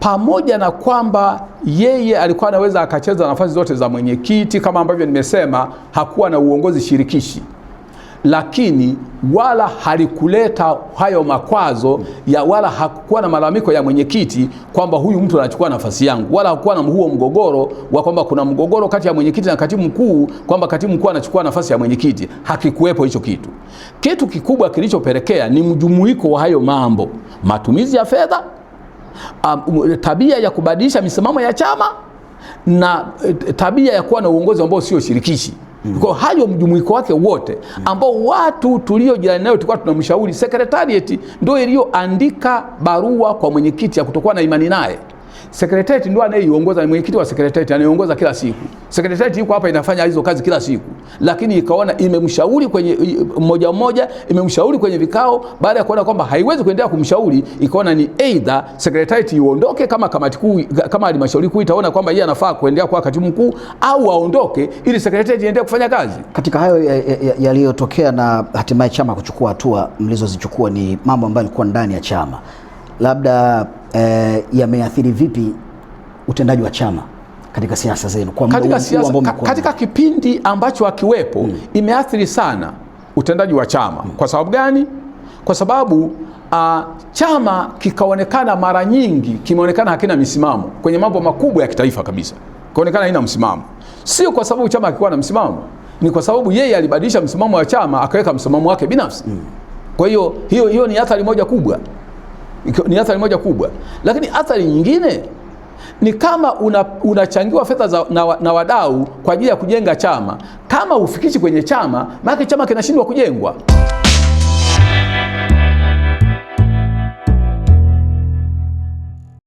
pamoja na kwamba yeye alikuwa anaweza akacheza nafasi zote za mwenyekiti, kama ambavyo nimesema, hakuwa na uongozi shirikishi, lakini wala halikuleta hayo makwazo ya, wala hakuwa na malalamiko ya mwenyekiti kwamba huyu mtu anachukua nafasi yangu, wala hakuwa na huo mgogoro wa kwamba kuna mgogoro kati ya mwenyekiti na katibu mkuu kwamba katibu mkuu anachukua nafasi ya mwenyekiti. Hakikuwepo hicho kitu. Kitu kikubwa kilichopelekea ni mjumuiko wa hayo mambo: matumizi ya fedha, tabia ya kubadilisha misimamo ya chama, na tabia ya kuwa na uongozi ambao sio shirikishi. Kwa hayo mjumuiko wake wote, ambao watu tulio jirani nayo tulikuwa tunamshauri, secretariat ndio iliyoandika barua kwa mwenyekiti ya kutokuwa na imani naye. Secretariat ndio anayeiongoza, ni mwenyekiti wa secretariat anayeongoza kila siku. Secretariat yuko hapa inafanya hizo kazi kila siku, lakini ikaona imemshauri kwenye mmoja mmoja, imemshauri kwenye vikao. Baada ya kuona kwamba haiwezi kuendelea kumshauri, ikaona ni either secretariat iondoke, kama kamati kuu, kama halmashauri kuu itaona kwamba yeye anafaa kuendelea kuwa katibu mkuu, au aondoke ili secretariat iendelee kufanya kazi. Katika hayo yaliyotokea na hatimaye chama kuchukua hatua mlizozichukua, ni mambo ambayo yalikuwa ndani ya chama, labda yameathiri vipi utendaji wa chama katika siasa zenu kwa katika kipindi ambacho akiwepo? Imeathiri sana utendaji wa chama. Kwa sababu gani? Kwa sababu chama kikaonekana mara nyingi kimeonekana hakina misimamo kwenye mambo makubwa ya kitaifa kabisa, kaonekana haina msimamo. Sio kwa sababu chama hakikuwa na msimamo, ni kwa sababu yeye alibadilisha msimamo wa chama akaweka msimamo wake binafsi. Kwa hiyo hiyo ni athari moja kubwa. Ni athari moja kubwa. Lakini athari nyingine ni kama unachangiwa fedha na wadau kwa ajili ya kujenga chama, kama ufikishi kwenye chama, maana chama kinashindwa kujengwa.